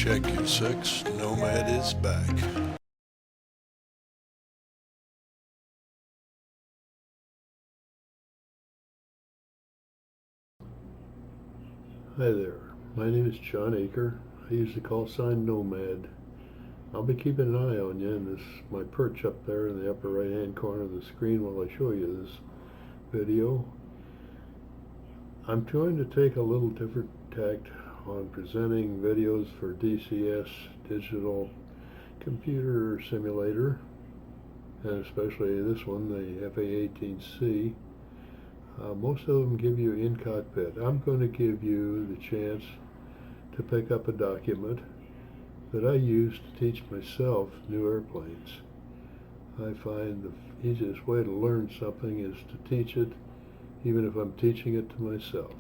Check your 6, Nomad is back. Hi there, my name is John Aker. I use the call sign Nomad. I'll be keeping an eye on you, and this is my perch up there in the upper right hand corner of the screen while I show you this video. I'm trying to take a little different tact on presenting videos for DCS, digital computer simulator, and especially this one, the A-18C. Most of them give you in cockpit. I'm going to give you the chance to pick up a document that I use to teach myself new airplanes. I find the easiest way to learn something is to teach it, even if I'm teaching it to myself.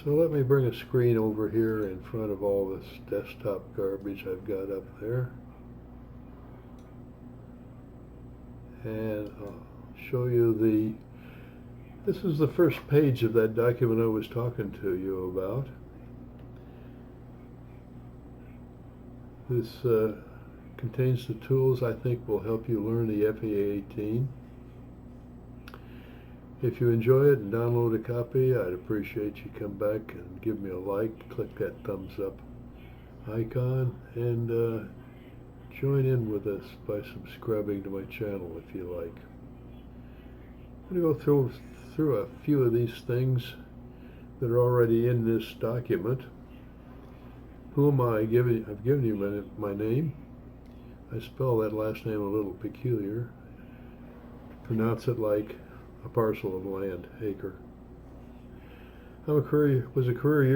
So let me bring a screen over here in front of all this desktop garbage I've got up there, and I'll show you this is the first page of that document I was talking to you about. This contains the tools I think will help you learn the FA-18. If you enjoy it and download a copy, I'd appreciate you come back and give me a like, click that thumbs up icon, and join in with us by subscribing to my channel if you like. I'm going to go through a few of these things that are already in this document. Who am I? I've given you my name. I spell that last name a little peculiar. Pronounce it like a parcel of land, acre. Was a career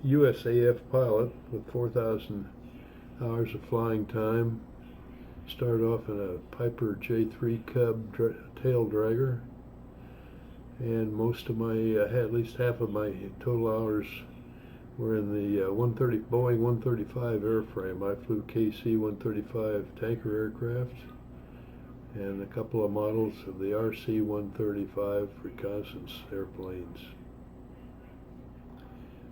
USAF pilot with 4,000 hours of flying time. Started off in a Piper J3 Cub tail dragger, and most of my, at least half of my total hours were in the Boeing 135 airframe. I flew KC-135 tanker aircraft and a couple of models of the RC-135 reconnaissance airplanes.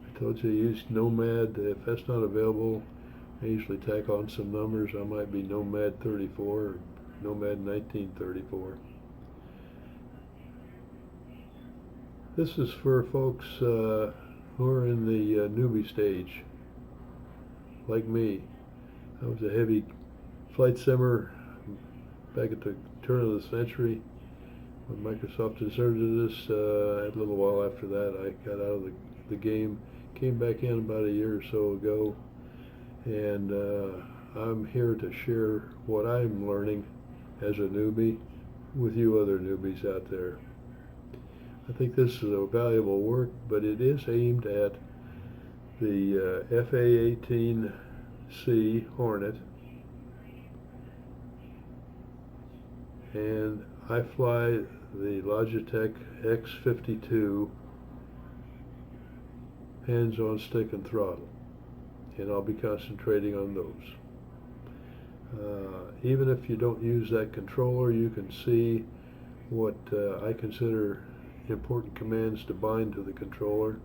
I told you I used Nomad. If that's not available, I usually tack on some numbers. I might be Nomad 34 or Nomad 1934. This is for folks who are in the newbie stage, like me. I was a heavy flight simmer back at the turn of the century. When Microsoft deserted us, a little while after that, I got out of the game, came back in about a year or so ago, and I'm here to share what I'm learning as a newbie with you other newbies out there. I think this is a valuable work, but it is aimed at the FA-18C Hornet, and I fly the Logitech X52 hands on stick and throttle, and I'll be concentrating on those. Even if you don't use that controller, you can see what I consider important commands to bind to the controller,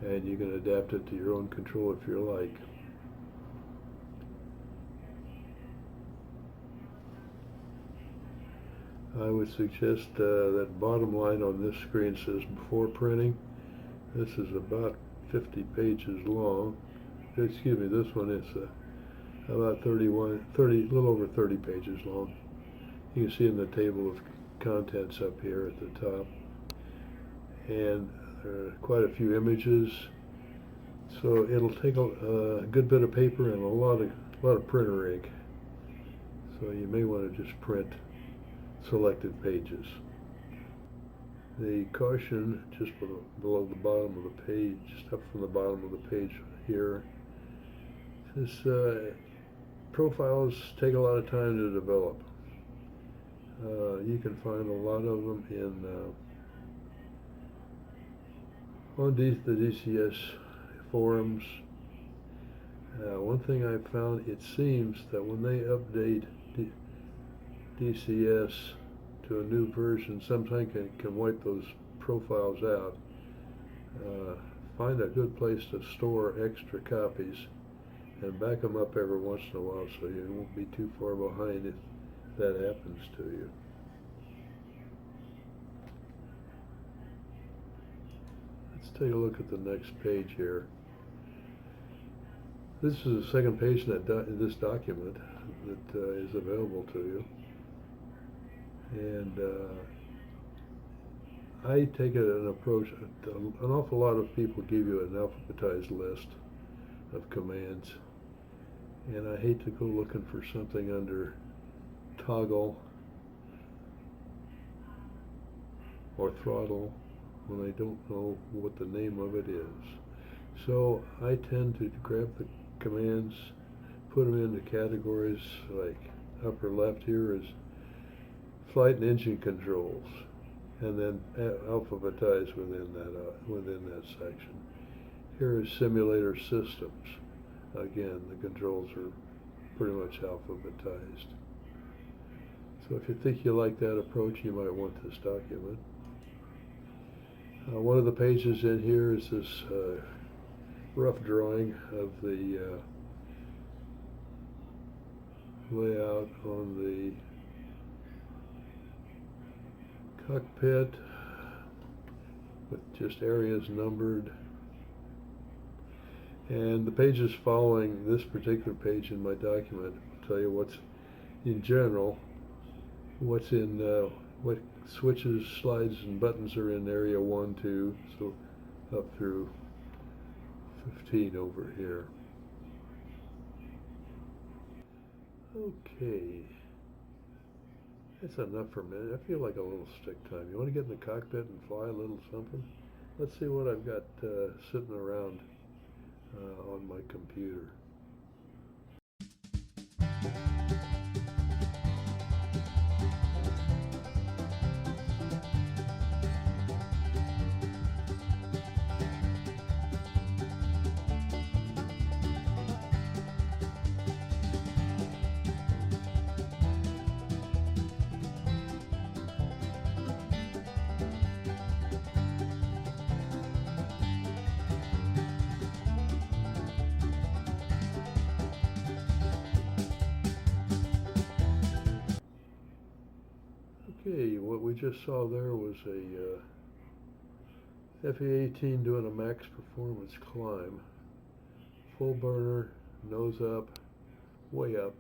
and you can adapt it to your own control if you like. I would suggest that bottom line on this screen says before printing. This is about 50 pages long. Excuse me, this one is about a little over 30 pages long. You can see in the table of contents up here at the top. And there are quite a few images, so it'll take a good bit of paper and a lot of printer ink. So you may want to just print selected pages. The caution just below the bottom of the page, just up from the bottom of the page here. This profiles take a lot of time to develop. You can find a lot of them in on the DCS forums. One thing I've found, it seems that when they update DCS to a new version, sometimes can wipe those profiles out. Find a good place to store extra copies and back them up every once in a while so you won't be too far behind if that happens to you. Let's take a look at the next page here. This is the second page in this document that is available to you. And I take an approach, an awful lot of people give you an alphabetized list of commands, and I hate to go looking for something under toggle or throttle when I don't know what the name of it is. So I tend to grab the commands, put them into categories, like upper left here is flight and engine controls, and then alphabetize within that section. Here is simulator systems. Again, the controls are pretty much alphabetized. So if you think you like that approach, you might want this document. One of the pages in here is this rough drawing of the layout on the cockpit with just areas numbered. And the pages following this particular page in my document will tell you what's in general, what's in what switches, slides, and buttons are in area 1, 2, so up through 15 over here. Okay, that's enough for a minute. I feel like a little stick time. You want to get in the cockpit and fly a little something? Let's see what I've got sitting around on my computer. Okay, what we just saw there was a A-18 doing a max performance climb. Full burner, nose up, way up.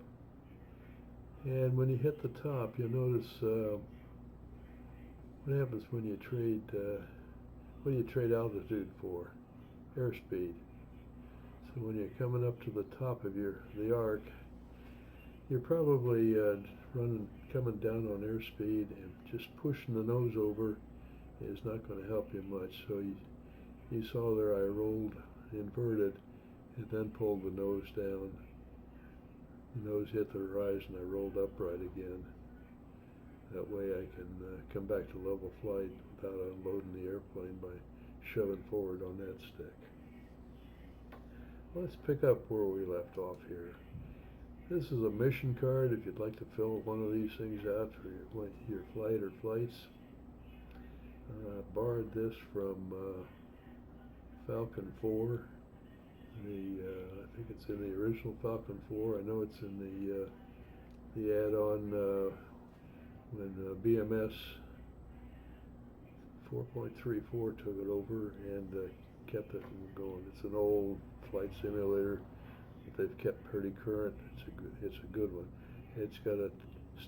And when you hit the top, you'll notice what happens when you trade, what do you trade altitude for? Airspeed. So when you're coming up to the top of the arc, you're probably coming down on airspeed, and just pushing the nose over is not going to help you much. So you saw there I rolled inverted and then pulled the nose down. The nose hit the horizon, I rolled upright again. That way I can come back to level flight without unloading the airplane by shoving forward on that stick. Let's pick up where we left off here. This is a mission card if you'd like to fill one of these things out for your flight or flights. I borrowed this from Falcon 4. I think it's in the original Falcon 4. I know it's in the add-on when BMS 4.34 took it over and kept it going. It's an old flight simulator that they've kept pretty current. It's a good one. It's got a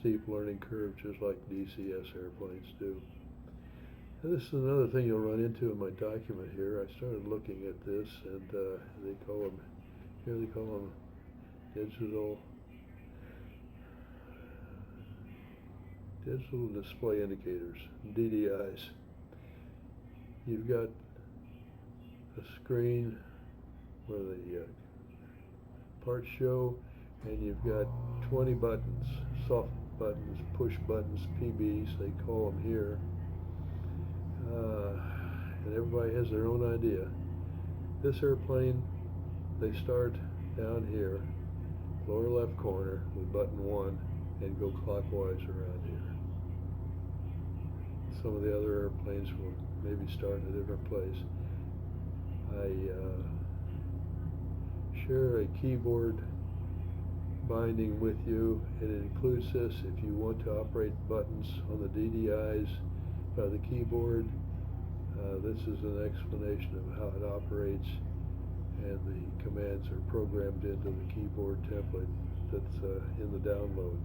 steep learning curve just like DCS airplanes do. And this is another thing you'll run into in my document here. I started looking at this, and they call them digital display indicators, DDIs. You've got a screen where the parts show, and you've got 20 buttons, soft buttons, push buttons, PBs, they call them here. And everybody has their own idea. This airplane, they start down here, lower left corner with button 1, and go clockwise around here. Some of the other airplanes will maybe start in a different place. I share a keyboard binding with you. It includes this if you want to operate buttons on the DDIs by the keyboard. This is an explanation of how it operates, and the commands are programmed into the keyboard template that's in the download.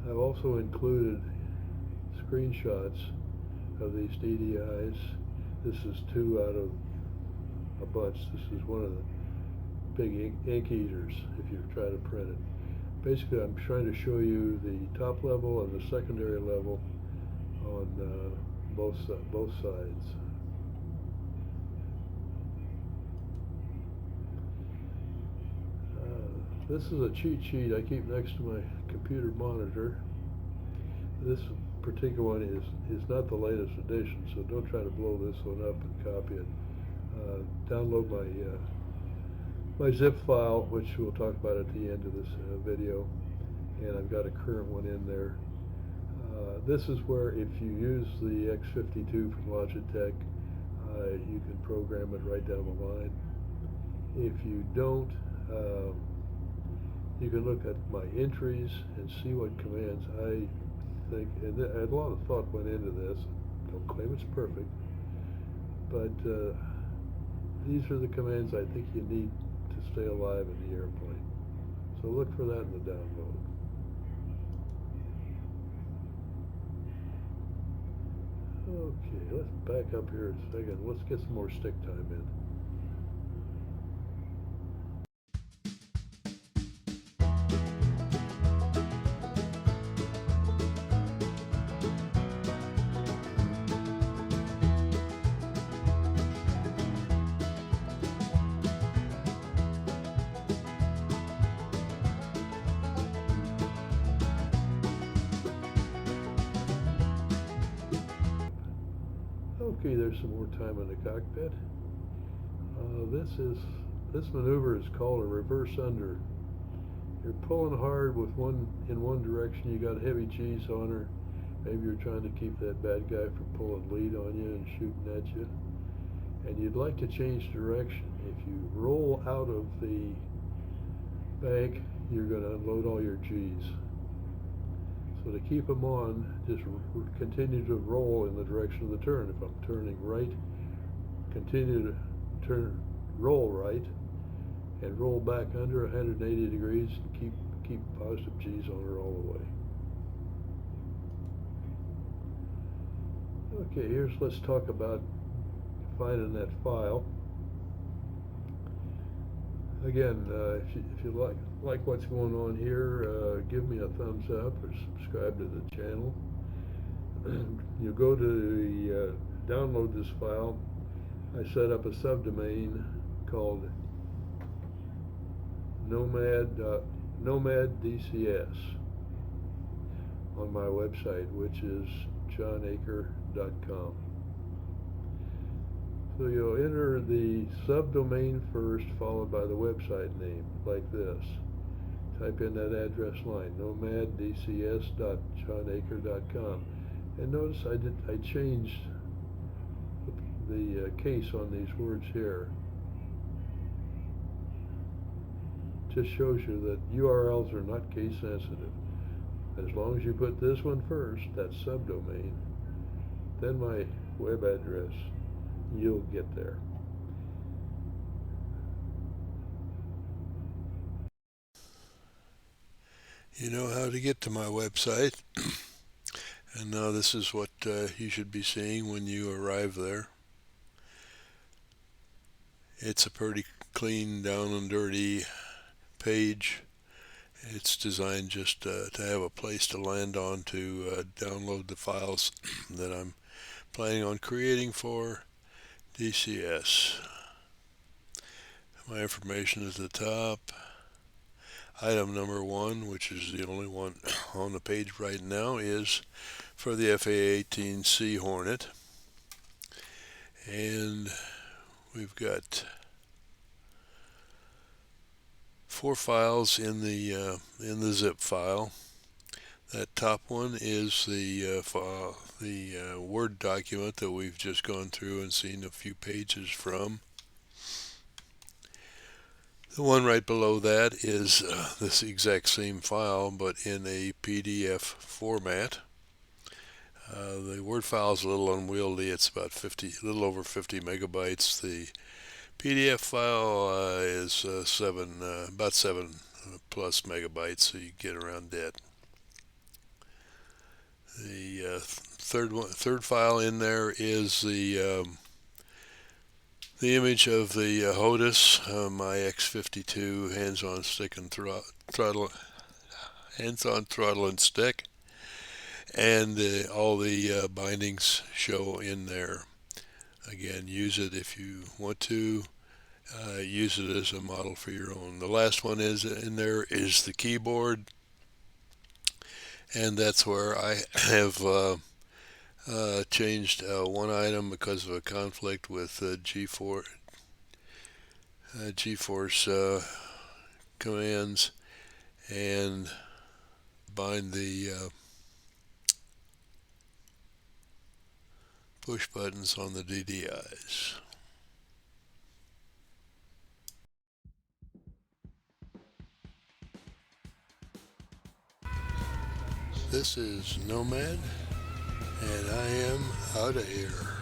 I've also included screenshots of these DDIs. This is 2 out of a bunch. This is one of the big ink eaters if you try to print it. Basically, I'm trying to show you the top level and the secondary level on both sides. This is a cheat sheet I keep next to my computer monitor. This particular one is not the latest edition, so don't try to blow this one up and copy it. Download my zip file, which we'll talk about at the end of this video, and I've got a current one in there. This is where, if you use the X52 from Logitech, you can program it right down the line. If you don't, you can look at my entries and see what commands I think, and a lot of thought went into this. Don't claim it's perfect, but these are the commands I think you need to stay alive in the airplane. So look for that in the download. Okay, let's back up here a second. Let's get some more stick time in. Okay, there's some more time in the cockpit. This maneuver is called a reverse under. You're pulling hard with in one direction. You got heavy G's on her. Maybe you're trying to keep that bad guy from pulling lead on you and shooting at you. And you'd like to change direction. If you roll out of the bank, you're going to unload all your G's. So to keep them on, just continue to roll in the direction of the turn. If I'm turning right, continue to roll right, and roll back under 180 degrees, and keep positive G's on her all the way. Okay, let's talk about finding that file. Again, if you like what's going on here, give me a thumbs up or subscribe to the channel. You go to download this file. I set up a subdomain called NOMAD DCS on my website, which is johnacre.com. So you'll enter the subdomain first, followed by the website name, like this. Type in that address line, nomaddcs.johnacre.com. And notice I changed the case on these words here. Just shows you that URLs are not case sensitive. As long as you put this one first, that subdomain, then my web address, you'll get there. You know how to get to my website, and now this is what you should be seeing when you arrive there. It's a pretty clean, down and dirty page. It's designed just to have a place to land on to download the files that I'm planning on creating for DCS. My information is at the top. Item number 1, which is the only one on the page right now, is for the A-18C Hornet. And we've got 4 files in the zip file. That top one is the Word document that we've just gone through and seen a few pages from. The one right below that is this exact same file, but in a PDF format. The Word file is a little unwieldy. It's about a little over 50 megabytes. The PDF file is about 7 plus megabytes, so you get around that. The third file in there is the image of the HOTUS, my X52 hands-on stick and throttle, hands-on throttle and stick, and all the bindings show in there. Again, use it if you want to. Use it as a model for your own. The last one is in there is the keyboard, and that's where I have changed one item because of a conflict with GeForce commands, and bind the push buttons on the DDIs. This is Nomad, and I am out of here.